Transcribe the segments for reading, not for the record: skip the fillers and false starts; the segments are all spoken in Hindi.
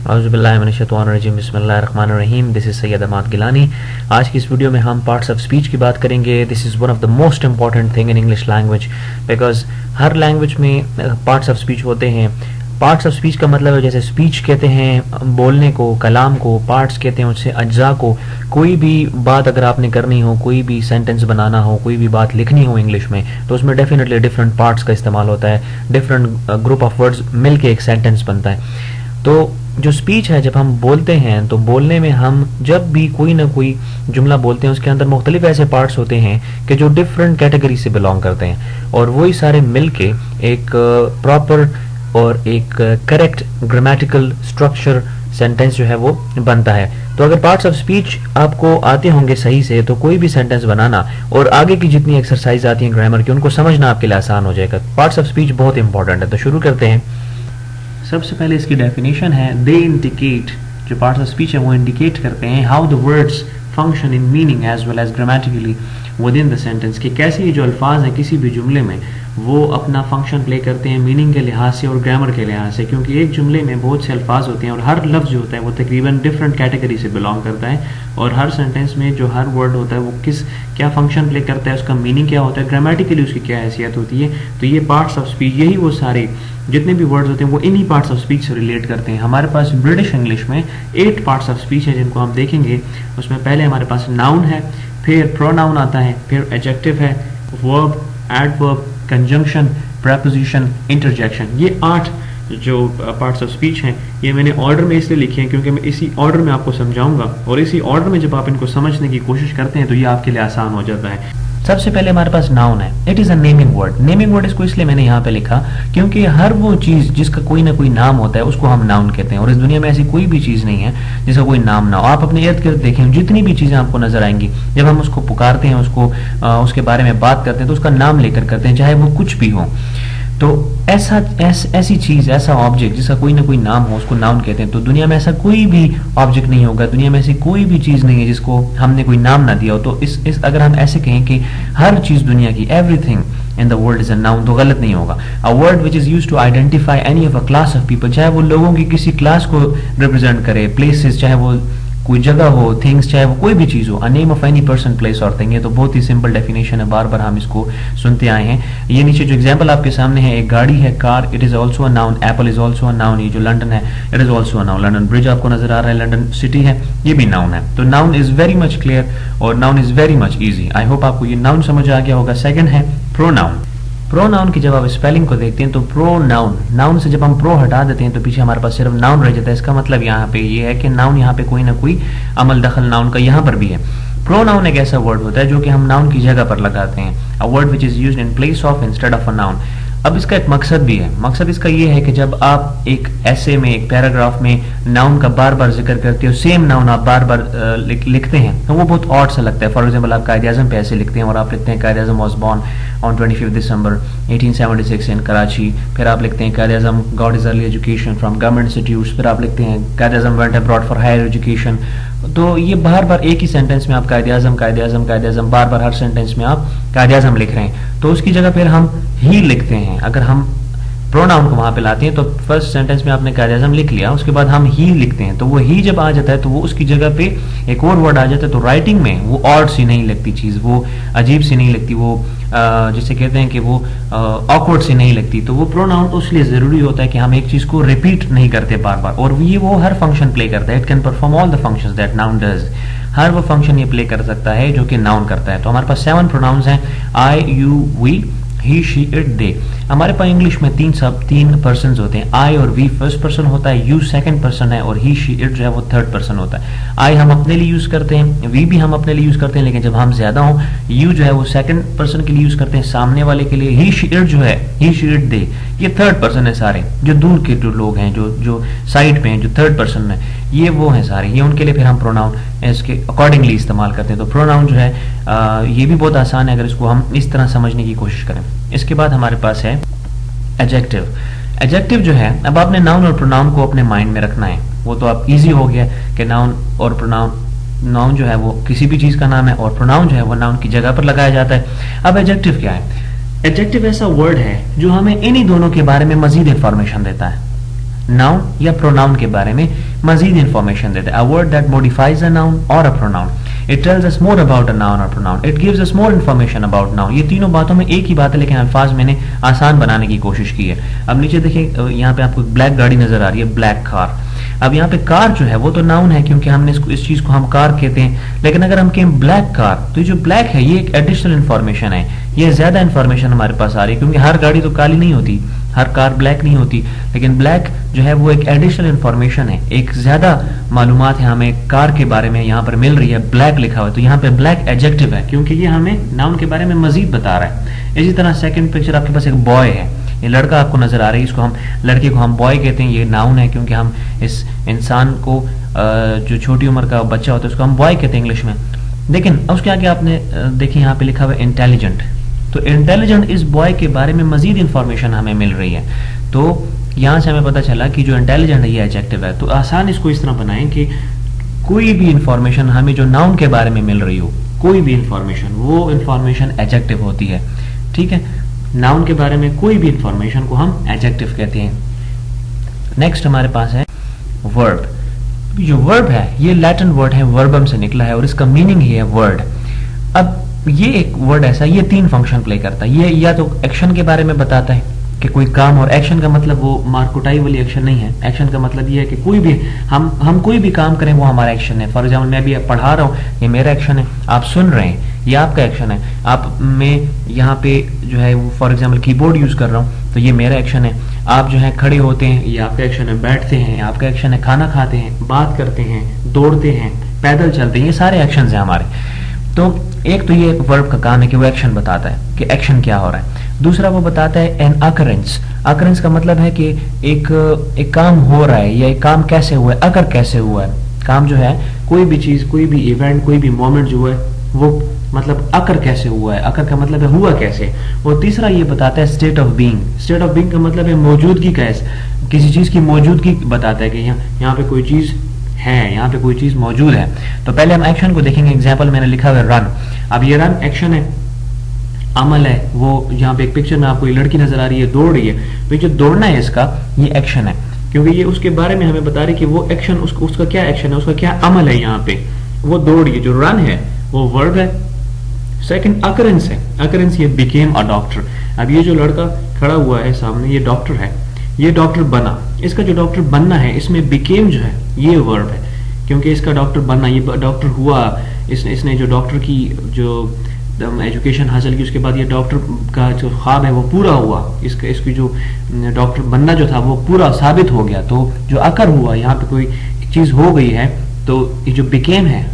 औज़ुबिल्लाहिमिनश्शैतानिर्रजीम बिस्मिल्लाहिर्रहमानिर्रहीम। This is Syed Ahmed Gilani. आज की इस वीडियो में हम पार्ट्स ऑफ स्पीच की बात करेंगे। This is one of the most important thing in English language, because her language में पार्ट्स ऑफ स्पीच होते हैं। पार्ट्स ऑफ स्पीच का मतलब है, जैसे स्पीच कहते हैं बोलने को, कलाम को, पार्ट्स कहते हैं उससे अज्जा को। कोई भी बात अगर आपने करनी हो, कोई भी सेंटेंस बनाना हो, कोई भी बात लिखनी हो इंग्लिश में, तो उसमें डेफिनेटली डिफरेंट पार्ट्स का इस्तेमाल होता है। डिफरेंट ग्रुप ऑफ वर्ड्स मिल के एक सेंटेंस बनता है। तो जो स्पीच है, जब हम बोलते हैं तो बोलने में हम जब भी कोई ना कोई जुमला बोलते हैं उसके अंदर मुख्तलिफ ऐसे पार्ट्स होते हैं कि जो डिफरेंट कैटेगरी से बिलोंग करते हैं, और वही सारे मिल के एक प्रॉपर और एक करेक्ट ग्रामेटिकल स्ट्रक्चर सेंटेंस जो है वो बनता है। तो अगर पार्ट्स ऑफ स्पीच आपको आते होंगे सही से, तो कोई भी सेंटेंस बनाना और आगे की जितनी एक्सरसाइज आती हैं ग्रामर की, उनको समझना आपके लिए आसान हो जाएगा। पार्ट्स ऑफ स्पीच बहुत इंपॉर्टेंट है, तो शुरू करते हैं। सबसे पहले इसकी डेफिनेशन है, दे इंडिकेट, जो पार्ट्स ऑफ स्पीच है वो इंडिकेट करते हैं how the words function in meaning as well as grammatically within the sentence, कि कैसे ये जो अल्फाज हैं किसी भी जुमले में वो अपना फंक्शन प्ले करते हैं मीनिंग के लिहाज से और ग्रामर के लिहाज से। क्योंकि एक जुमले में बहुत से अल्फाज होते हैं और हर लफ्ज़ जो होता है वो तकरीबन डिफरेंट कैटेगरी से बिलोंग करता है, और हर सेंटेंस में जो हर वर्ड होता है वो क्या फंक्शन प्ले करता है, उसका मीनिंग क्या होता है, ग्रामेटिकली उसकी क्या हैसियत होती है। तो ये पार्ट्स ऑफ स्पीच, यही वो सारे जितने भी वर्ड्स होते हैं वो इन्हीं पार्ट्स ऑफ स्पीच से रिलेट करते हैं। हमारे पास ब्रिटिश इंग्लिश में 8 पार्ट्स ऑफ स्पीच है जिनको हम देखेंगे। उसमें पहले हमारे पास नाउन है, फिर प्रोनाउन आता है, फिर एडजेक्टिव है, verb, adverb, conjunction, preposition, interjection. ये 8 जो पार्ट्स ऑफ स्पीच हैं, ये मैंने ऑर्डर में इसलिए लिखे हैं क्योंकि मैं इसी ऑर्डर में आपको समझाऊंगा, और इसी ऑर्डर में जब आप इनको समझने की कोशिश करते हैं तो ये आपके लिए आसान हो जाता है। सबसे पहले हमारे पास नाउन है। It is a naming word. Naming word इसको इसलिए मैंने यहाँ पे लिखा क्योंकि हर वो चीज़ जिसका कोई ना कोई नाम होता है उसको हम नाउन कहते हैं, और इस दुनिया में ऐसी कोई भी चीज़ नहीं है जिसका कोई नाम ना हो। आप अपने इर्द गिर्द देखें, जितनी भी चीज़ें आपको नजर आएंगी, जब हम उसको पुकारते हैं, उसके बारे में बात करते हैं, तो उसका नाम लेकर करते हैं, चाहे वो कुछ भी हो। तो ऐसी चीज, ऐसा ऑब्जेक्ट जिसका कोई ना कोई नाम हो, उसको नाउन कहते हैं। तो दुनिया में ऐसा कोई भी ऑब्जेक्ट नहीं होगा, दुनिया में ऐसी कोई भी चीज नहीं है जिसको हमने कोई नाम ना दिया हो। तो इस अगर हम ऐसे कहें कि हर चीज दुनिया की, everything in the world is a noun, तो गलत नहीं होगा। A word which is used to identify any of a class of people, चाहे वो लोगों की किसी क्लास को रिप्रेजेंट करे, प्लेसेस, चाहे वो कोई जगह हो, थिंग्स, चाहे वो कोई भी चीज हो, a name of any person, place और थिंग। ये तो बहुत ही सिंपल डेफिनेशन है, बार बार हम इसको सुनते आए हैं। ये नीचे जो एग्जांपल आपके सामने है, एक गाड़ी है, car, it is also a noun. Apple is also a noun. ये जो लंदन है, it is also a noun. London bridge आपको नजर आ रहा है, लंदन सिटी है, ये भी नाउन है। तो noun is very much clear और noun is very much easy. I hope आपको ये नाउन समझ आ गया होगा। सेकंड है प्रोनाउन। प्रोनाउन की जब आप स्पेलिंग को देखते हैं तो प्रोनाउन, नाउन से जब हम प्रो हटा देते हैं तो पीछे हमारे पास सिर्फ नाउन रह जाता है। इसका मतलब यहाँ पे ये है कि नाउन यहाँ पे कोई ना कोई अमल दखल नाउन का यहाँ पर भी है। प्रोनाउन एक ऐसा वर्ड होता है जो कि हम नाउन की जगह पर लगाते हैं, अ word which is used in place of instead of a noun. अब इसका एक मकसद भी है। मकसद इसका ये है कि जब आप एक ऐसे में, एक पैराग्राफ में नाउन का बार बार जिक्र करते हो, सेम नाउन आप बार बार लिखते हैं, तो वो बहुत ऑड सा लगता है। फॉर एग्जांपल, आप कायद-ए-आज़म पे ऐसे लिखते हैं और आप लिखते हैं Quaid-e-Azam was born on 25 December 1876 in Karachi. फिर आप लिखते हैं Quaid-e-Azam got his early education from government institutes. फिर आप लिखते हैं Quaid-e-Azam went abroad for higher education. तो ये बार बार एक ही सेंटेंस में आप कायद-ए-आज़म, कायद-ए-आज़म, कायद-ए-आज़म, बार बार हर सेंटेंस में आप कायद-ए-आज़म लिख रहे हैं, तो उसकी जगह फिर हम ही लिखते हैं। अगर हम प्रोनाउन को वहां पे लाते हैं तो फर्स्ट सेंटेंस में आपने कायद-ए-आज़म लिख लिया, उसके बाद हम ही लिखते हैं, तो वो ही जब आ जाता है तो वो उसकी जगह पे एक और वर्ड आ जाता है। तो राइटिंग में वो ऑड सी नहीं लगती चीज, वो अजीब सी नहीं लगती, वो जिसे कहते हैं कि वो ऑकवर्ड सी नहीं लगती। तो वो प्रोनाउन तो इसलिए जरूरी होता है कि हम एक चीज को रिपीट नहीं करते बार बार, और ये वो हर फंक्शन प्ले करता है। It can perform all the functions that noun does. हर वो फंक्शन ये प्ले कर सकता है जो कि नाउन करता है। तो हमारे पास 7 प्रोनाउंस हैं, I, you, we, he, she, it, they. हमारे पास इंग्लिश में 3 पर्सन्स होते हैं। आई और वी फर्स्ट पर्सन होता है, यू सेकंड पर्सन है, और ही, शी, इट जो है वो थर्ड पर्सन होता है। आई हम अपने लिए यूज करते हैं, वी भी हम अपने लिए यूज करते हैं, लेकिन जब हम ज्यादा हों, यू जो है वो सेकंड पर्सन के लिए यूज करते हैं, सामने वाले के लिए। ही, शी, इट जो है, ही, शी, इट, दे, ये थर्ड पर्सन है सारे। जो दूर के जो लोग हैं, जो साइड पे हैं, जो थर्ड पर्सन है, ये वो हैं सारे, ये उनके लिए फिर हम प्रोनाउन इसके अकॉर्डिंगली इस्तेमाल करते हैं। तो प्रोनाउन जो है ये भी बहुत आसान है अगर इसको हम इस तरह समझने की कोशिश करें। इसके बाद हमारे पास है एडजेक्टिव। एडजेक्टिव जो है, अब आपने नाउन और प्रोनाउन को अपने माइंड में रखना है। वो तो आप इजी हो गया कि नाउन और प्रोनाउन, नाउन जो है वो किसी भी चीज का नाम है और प्रोनाउन जो है वो नाउन की जगह पर लगाया जाता है। अब एडजेक्टिव क्या है? एडजेक्टिव ऐसा वर्ड है जो हमें इन्हीं दोनों के बारे में मजीद इंफॉर्मेशन देता है। नाउन या प्रोनाउन के बारे में मजीद इंफॉर्मेशन देता है। A word that modifies a noun और a pronoun, it tells us more about a noun और pronoun, it gives us more information about noun. ये तीनों बातों में एक ही बात है, लेकिन अल्फाज मैंने आसान बनाने की कोशिश की है। अब नीचे देखिए, यहाँ पे आपको ब्लैक गाड़ी नजर आ रही है, ब्लैक कार। अब यहाँ पे कार जो है वो तो नाउन है, क्योंकि हमने इस चीज को हम कार कहते हैं। लेकिन अगर हम कहें ब्लैक कार, तो ये जो ब्लैक है ये एक एडिशनल इन्फॉर्मेशन है, ये ज्यादा इन्फॉर्मेशन हमारे पास आ रही है, क्योंकि हर गाड़ी तो काली नहीं होती, हर कार ब्लैक नहीं होती, लेकिन ब्लैक जो है वो एक एडिशनल इन्फॉर्मेशन है, एक ज्यादा मालूमात है हमें कार के बारे में यहाँ पर मिल रही है। ब्लैक लिखा हुआ है, तो यहाँ पे ब्लैक एडजेक्टिव है, क्योंकि ये हमें नाउन के बारे में मजीद बता रहा है। इसी तरह सेकंड पिक्चर आपके पास एक बॉय है, ये लड़का आपको नजर आ रहा है, इसको हम लड़के को हम बॉय कहते हैं, ये नाउन है, क्योंकि हम इस इंसान को जो छोटी उम्र का बच्चा होता है उसको हम बॉय कहते हैं इंग्लिश में। लेकिन उसके आगे आपने देखिए यहाँ पे लिखा हुआ है इंटेलिजेंट, तो इंटेलिजेंट इस बॉय के बारे में मजीद इंफॉर्मेशन हमें मिल रही है। तो यहाँ से हमें पता चला कि जो इंटेलिजेंट है ये एडजेक्टिव है। तो आसान इसको इस तरह बनाएं कि कोई भी इंफॉर्मेशन हमें जो नाउन के बारे में मिल रही हो, कोई भी इंफॉर्मेशन, वो इंफॉर्मेशन एडजेक्टिव होती है। ठीक है, नाउन के बारे में कोई भी इंफॉर्मेशन को हम एडजेक्टिव कहते हैं। नेक्स्ट हमारे पास है वर्ब। जो वर्ब है ये लैटिन वर्ड है, वर्बम से निकला है और इसका मीनिंग ही है वर्ड। अब ये एक वर्ड ऐसा, ये तीन फंक्शन प्ले करता है। ये या तो एक्शन के बारे में बताता है कि कोई काम, और एक्शन का मतलब वो मारकुटाई वाली एक्शन नहीं है। एक्शन का मतलब ये है कि कोई भी हम कोई भी काम करें वो हमारा एक्शन है। फॉर एग्जाम्पल मैं भी पढ़ा रहा हूँ, ये मेरा एक्शन है, आप सुन रहे हैं ये आपका एक्शन है। आप मैं यहाँ पे जो है फॉर एग्जाम्पल कीबोर्ड यूज कर रहा हूँ तो ये मेरा एक्शन है। आप जो है खड़े होते हैं ये आपका एक्शन है, बैठते हैं आपका एक्शन है, खाना खाते हैं, बात करते हैं, दौड़ते हैं, पैदल चलते हैं, ये सारे एक्शन है हमारे। तो एक तो ये वर्ब का काम है कि वो एक्शन बताता है कि एक्शन क्या हो रहा है। दूसरा वो बताता है एन अकरेंस। अकरेंस का मतलब है कि एक काम हो रहा है या एक काम कैसे हुआ है, अकर कैसे हुआ है। काम जो है कोई भी चीज, कोई भी इवेंट, कोई भी मोमेंट जो है वो मतलब अकर कैसे हुआ है, अकर का मतलब है हुआ कैसे। और तीसरा ये बताता है state of being. State of being का मतलब है मौजूदगी कैसे, किसी चीज की मौजूदगी बताता है कि यहाँ पे कोई चीज है, यहाँ पे कोई चीज मौजूद है। तो पहले हम एक्शन को देखेंगे। एग्जाम्पल मैंने लिखा हुआ है रन। अब ये रन एक्शन है, अमल है। वो यहाँ पे एक पिक्चर में आपको ये लड़की नजर आ रही है, दौड़ रही है, तो ये जो दौड़ना है इसका ये एक्शन है, क्योंकि ये उसके बारे में हमें बता रही है कि वो एक्शन उसका क्या एक्शन है, उसका क्या अमल है। यहाँ पे वो दौड़ रही है, जो रन है वो वर्ब है। सेकंड अकरेंस है, अकरेंस ये बिकेम अ डॉक्टर। अब ये जो लड़का खड़ा हुआ है सामने ये डॉक्टर है, ये डॉक्टर बना। इसका जो डॉक्टर बनना है इसमें बिकेम जो है ये वर्ब है, क्योंकि इसका डॉक्टर बनना, ये डॉक्टर हुआ, इसने जो डॉक्टर की जो एजुकेशन हासिल की उसके बाद ये डॉक्टर का जो ख्वाब है वो पूरा हुआ। इसकी जो डॉक्टर बनना जो था वो पूरा साबित हो गया। तो जो अकर हुआ, यहाँ पे कोई चीज हो गई है, तो ये जो बिकेम है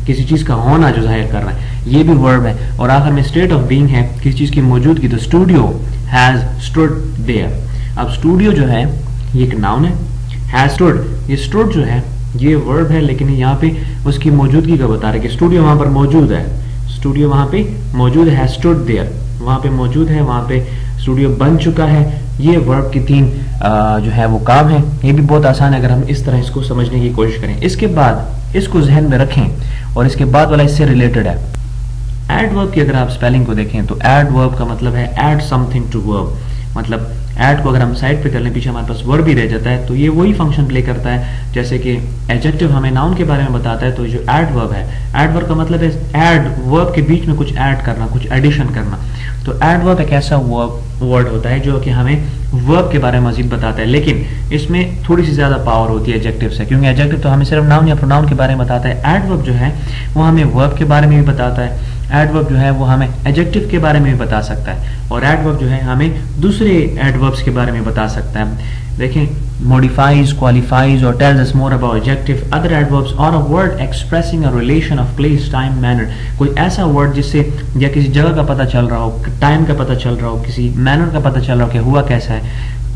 किसी चीज का होना जो जाहिर कर रहा है ये भी वर्ब है। और आखिर में स्टेट ऑफ बीइंग है, किसी चीज की मौजूदगी। तो स्टूडियो हैज स्टूड देयर। अब स्टूडियो जो है ये एक नाउन है, हैज स्टूड, ये स्टूड जो है ये वर्ब है, लेकिन यहाँ पे उसकी मौजूदगी का बता रहा है कि स्टूडियो वहां पर मौजूद है, स्टूडियो वहां पे मौजूद है, स्टूड देयर, वहां पे मौजूद है, वहां पे स्टूडियो बन चुका है। ये वर्ब की तीन जो है वो काम है। ये भी बहुत आसान है अगर हम इस तरह इसको समझने की कोशिश करें। इसके बाद इसको जहन में रखें और इसके बाद वाला इससे रिलेटेड है। एडवर्ब की अगर आप स्पेलिंग को देखें तो एडवर्ब का मतलब है एड समथिंग टू वर्ब। मतलब एड को अगर हम साइड पे कर लें, पीछे हमारे पास वर्ब ही रह जाता है, तो ये वही फंक्शन प्ले करता है जैसे कि एडजेक्टिव हमें नाउन के बारे में बताता है। तो जो एडवर्ब है, एडवर्ब का मतलब है ऐड, वर्ब के बीच में कुछ ऐड करना, कुछ एडिशन करना। तो एडवर्ब एक ऐसा वर्ड होता है जो कि हमें वर्ब के बारे में मजीद बताता है, लेकिन इसमें थोड़ी सी ज्यादा पावर होती है एडजेक्टिव से, क्योंकि एडजेक्टिव तो हमें सिर्फ नाउन या प्रोनाउन के बारे में बताता है। एडवर्ब जो है वो हमें वर्ब के बारे में भी बताता है, एडवर्ब जो है वो हमें एडजेक्टिव के बारे में भी बता सकता है, और एडवर्ब जो है हमें दूसरे एडवर्ब्स के बारे में बता सकता है। देखें, modifies, qualifies or tells us more about adjective, other adverbs or a word expressing a relation of place, time, manner। कोई ऐसा वर्ड जिससे या किसी जगह का पता चल रहा हो, टाइम का पता चल रहा हो, किसी मैनर का पता चल रहा हो कि हुआ कैसा है,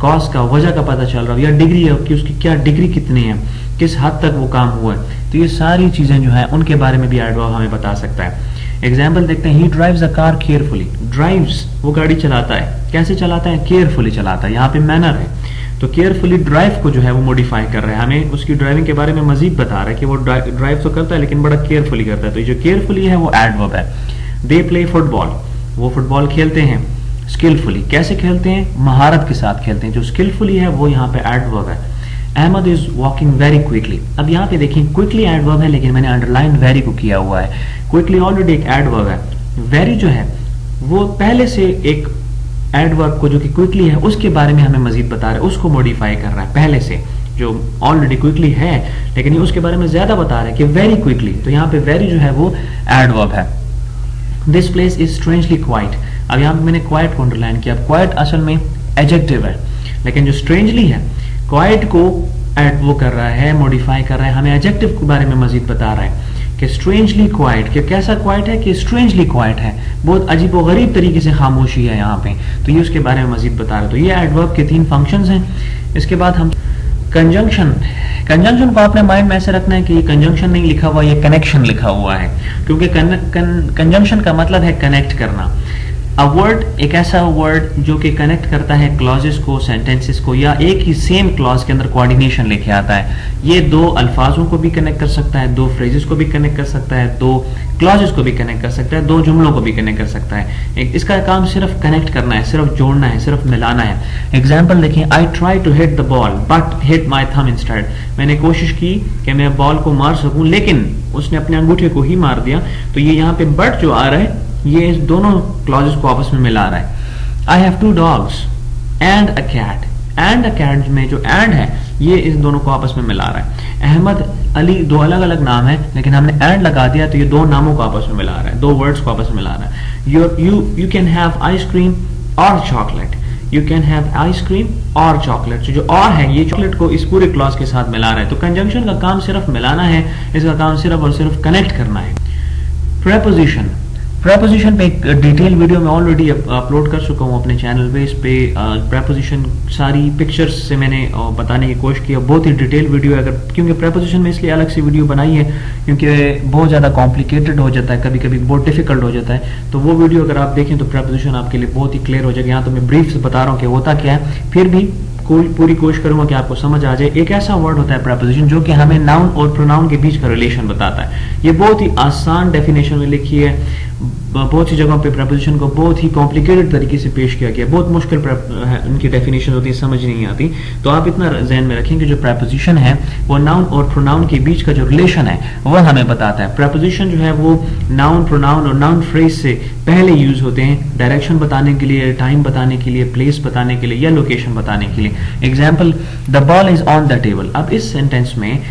कॉज का, वजह का पता चल रहा हो, या डिग्री है कि उसकी क्या डिग्री कितनी है, किस हद तक वो काम हुआ है। तो ये सारी चीजें जो है उनके बारे में भी एडवर्ब हमें बता सकता है। एग्जाम्पल देखते हैं, ही drives a car carefully. Drives वो गाड़ी चलाता है, कैसे चलाता है, केयरफुली चलाता है। यहाँ पे मैनर है, तो केयरफुली ड्राइव को जो है वो मॉडिफाई कर रहा है, हमें उसकी ड्राइविंग के बारे में मजीद बता रहा है कि वो ड्राइव तो करता है लेकिन बड़ा केयरफुली करता है। तो ये जो केयरफुली है वो एडवर्ब है। दे प्ले फुटबॉल, वो फुटबॉल खेलते हैं। स्किलफुली, कैसे खेलते हैं, महारत के साथ खेलते हैं। जो स्किलफुली है वो यहाँ पे एडवर्ब है। Ahmad is walking very quickly. अब यहाँ पे देखिए क्विकली एडवर्ब है, लेकिन मैंने अंडरलाइन वेरी को किया हुआ है। क्विकली ऑलरेडी एक एडवर्ब है, वेरी जो है वो पहले से एक एडवर्ब को जो कि क्विकली है उसके बारे में हमें मजीद बता रहा है, उसको मॉडिफाई कर रहा है पहले से जो ऑलरेडी क्विकली है, लेकिन ये उसके बारे में ज्यादा बता रहा है कि वेरी क्विकली। तो यहाँ पे वेरी जो है वो एडवर्ब है। This place is strangely quite. अब यहाँ पे मैंने क्वाइट को अंडरलाइन किया। क्वाइट असल में एडजेक्टिव है, लेकिन जो स्ट्रेंजली है क्वाइट को एड वो कर रहा है, मॉडिफाई कर रहा है, हमें एडजेक्टिव के बारे में मजीद बता रहा है कि स्ट्रेंजली क्वाइट, कि कैसा क्वाइट है कि स्ट्रेंजली क्वाइट है, बहुत अजीब व गरीब तरीके से खामोशी है यहाँ पे। तो ये उसके बारे में मजीद बता रहा है। तो ये एडवर्ब के 3 फंक्शंस हैं। इसके बाद हम कंजंक्शन। कंजंक्शन को आपने माइंड में ऐसे रखना है कि ये कंजंक्शन नहीं लिखा हुआ, ये कनेक्शन लिखा हुआ है, क्योंकि कंजंक्शन का मतलब है कनेक्ट करना। अ वर्ड एक ऐसा वर्ड जो कि कनेक्ट करता है क्लॉजेस को, सेंटेंसेस को, या एक ही सेम क्लॉज के अंदर कोऑर्डिनेशन लेके आता है। ये 2 अल्फाजों को भी कनेक्ट कर सकता है, 2 फ्रेजेस को भी कनेक्ट कर सकता है, 2 क्लॉजेस को भी कनेक्ट कर सकता है, 2 जुमलों को भी कनेक्ट कर सकता है। इसका काम सिर्फ कनेक्ट करना है, सिर्फ जोड़ना है, सिर्फ मिलाना है। एग्जाम्पल देखिए, I try to hit the ball but hit my thumb instead. मैंने कोशिश की कि मैं बॉल को मार सकूं, लेकिन उसने अपने अंगूठे को ही मार दिया। तो ये यहाँ पे बट जो आ रहा है ये इस दोनों क्लॉजेस को आपस में मिला रहा है। I have 2 dogs and a cat. And a cat में जो एंड है ये इस दोनों को आपस में मिला रहा है। अहमद, अली 2 अलग अलग नाम है, लेकिन हमने एंड लगा दिया तो ये 2 नामों को आपस में मिला रहा है, 2 वर्ड्स को आपस में मिला रहा है। यू कैन हैव आइसक्रीम और chocolate. You can have ice cream और चॉकलेट। जो और है ये चॉकलेट को इस पूरे क्लॉज के साथ मिला रहा है। तो कंजंक्शन का काम सिर्फ मिलाना है, इसका काम सिर्फ और सिर्फ कनेक्ट करना है। प्रेपोजिशन। प्रेपोजिशन पे एक डिटेल वीडियो मैं ऑलरेडी अपलोड कर चुका हूँ अपने चैनल पे। इस पे प्रेपोजिशन सारी पिक्चर्स से मैंने बताने की कोशिश की। बहुत ही डिटेल वीडियो है, अगर क्योंकि प्रेपोजिशन में इसलिए अलग से वीडियो बनाई है क्योंकि बहुत ज़्यादा कॉम्प्लिकेटेड हो जाता है, कभी कभी बहुत डिफिकल्ट हो जाता है। तो वो वीडियो अगर आप देखें तो प्रेपोजिशन आपके लिए बहुत ही क्लियर हो जाएगा। यहाँ तो मैं ब्रीफ से बता रहा हूँ कि होता क्या है, फिर भी पूरी कोशिश करूंगा कि आपको समझ आ जाए। एक ऐसा वर्ड होता है प्रेपोजिशन जो कि हमें नाउन और प्रोनाउन के बीच का रिलेशन बताता है। ये बहुत ही आसान डेफिनेशन में लिखी है। बहुत सी जगहों पे प्रेपोजिशन को बहुत ही कॉम्प्लिकेटेड तरीके से पेश किया गया, बहुत मुश्किल उनकी डेफिनेशन होती है, समझ नहीं आती। तो आप इतना ध्यान में रखें कि जो प्रेपोजिशन है वो नाउन और प्रोनाउन के बीच का जो रिलेशन है वह हमें बताता है। प्रेपोजिशन जो है वो नाउन, प्रोनाउन और नाउन फ्रेज से पहले यूज होते हैं, डायरेक्शन बताने के लिए, टाइम बताने के लिए, प्लेस बताने के लिए या लोकेशन बताने के लिए। Example, the ball is on the table. अब इस सेंटेंस में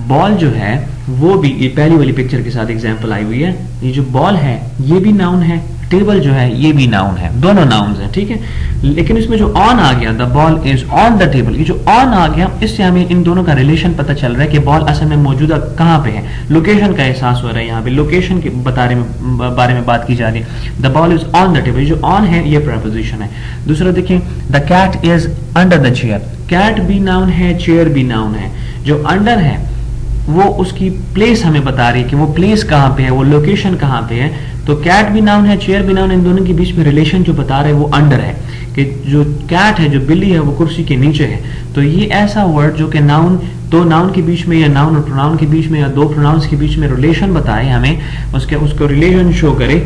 बॉल जो है वो भी ये पहली वाली पिक्चर के साथ एग्जांपल आई हुई है। ये जो बॉल है ये भी नाउन है, टेबल जो है ये भी नाउन है, दोनों नाउन्स हैं, ठीक है। लेकिन इसमें जो ऑन आ गया, the ball is on the table, ये जो ऑन आ गया इससे हमें इन दोनों का रिलेशन पता चल रहा है कि बॉल असल में मौजूदा कहाँ पे है, लोकेशन का एहसास हो रहा है। यहाँ पे लोकेशन के बारे में बात की जा रही है। The ball is on the table, जो ऑन है ये प्रेपोजिशन है। दूसरा देखिए, the cat is under the chair. Cat भी नाउन है, चेयर भी नाउन है। जो अंडर है वो उसकी प्लेस हमें बता रही है कि वो प्लेस कहाँ पे है, वो लोकेशन कहाँ पे है। तो कैट भी नाउन है, चेयर भी नाउन है, इन दोनों के बीच में रिलेशन जो बता रहे हैं वो अंडर है, कि जो कैट है, जो बिल्ली है, वो कुर्सी के नीचे है। तो ये ऐसा वर्ड जो कि नाउन, 2 नाउन के बीच में या नाउन और प्रोनाउन के बीच में या 2 प्रोनाउंस के बीच में रिलेशन बताए हमें, उसको रिलेशन शो करे,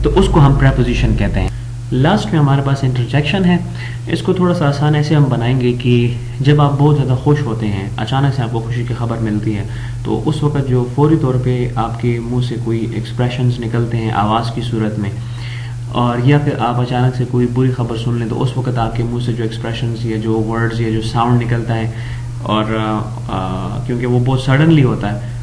तो उसको हम प्रेपोजिशन कहते हैं। लास्ट में हमारे पास इंटरजेक्शन है। इसको थोड़ा सा आसान ऐसे हम बनाएंगे कि जब आप बहुत ज़्यादा खुश होते हैं, अचानक से आपको खुशी की खबर मिलती है, तो उस वक्त जो फौरी तौर पे आपके मुंह से कोई एक्सप्रेशंस निकलते हैं आवाज़ की सूरत में, और या फिर आप अचानक से कोई बुरी खबर सुन लें तो उस वक्त आपके मुंह से जो एक्सप्रेशंस या जो वर्ड्स या जो साउंड निकलता है, और क्योंकि वो बहुत सडनली होता है,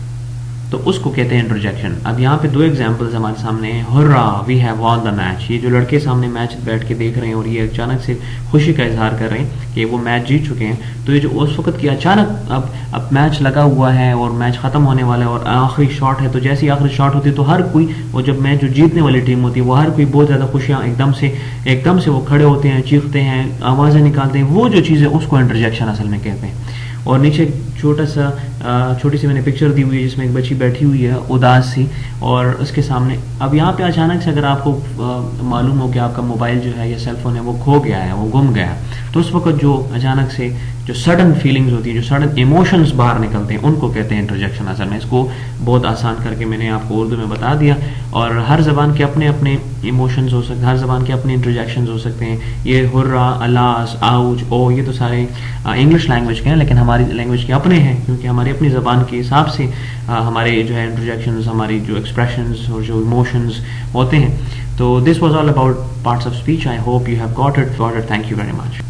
तो उसको कहते हैं इंटरजेक्शन। अब यहाँ पे 2 एग्जांपल्स हमारे सामने हैं। Hurrah, we have won the match. ये जो लड़के सामने मैच बैठ के देख रहे हैं और ये अचानक से खुशी का इजहार कर रहे हैं कि वो मैच जीत चुके हैं, तो ये जो उस वक्त की अचानक अब मैच लगा हुआ है और मैच खत्म होने वाला है और आखिरी शॉट है, तो जैसे ही आखिरी शॉट होती है तो हर कोई, वो जब मैच जो जीतने वाली टीम होती है वो हर कोई बहुत ज़्यादा खुशियाँ एकदम से वो खड़े होते हैं, चीखते हैं, आवाज़ें निकालते हैं। वो जो चीज़ है उसको इंटरजेक्शन असल में कहते हैं। और नीचे छोटा सा छोटी सी मैंने पिक्चर दी हुई है जिसमें एक बच्ची बैठी हुई है उदास सी, और उसके सामने अब यहाँ पे अचानक से अगर आपको मालूम हो कि आपका मोबाइल जो है या सेलफोन है वो खो गया है, वो गुम गया है, तो उस वक्त जो अचानक से जो सडन फीलिंग्स होती है, जो सडन इमोशंस बाहर निकलते हैं, उनको कहते हैं इंटरजेक्शन। असल में इसको बहुत आसान करके मैंने आपको उर्दू में बता दिया, और हर जबान के अपने अपने इमोशंस हो सकते हैं, हर जबान के अपने इंटरजेक्शंस हो सकते हैं। ये हुर्रा, अलास, आउच, ओ, ये तो सारे इंग्लिश लैंग्वेज के हैं, लेकिन हमारी लैंग्वेज के अपने हैं, क्योंकि हमारी अपनी जबान के हिसाब से हमारे जो है इंटरजेक्शंस, हमारी जो एक्सप्रेशंस और जो इमोशंस होते हैं। तो this was all about parts of speech. I hope you have got it. Thank you very much.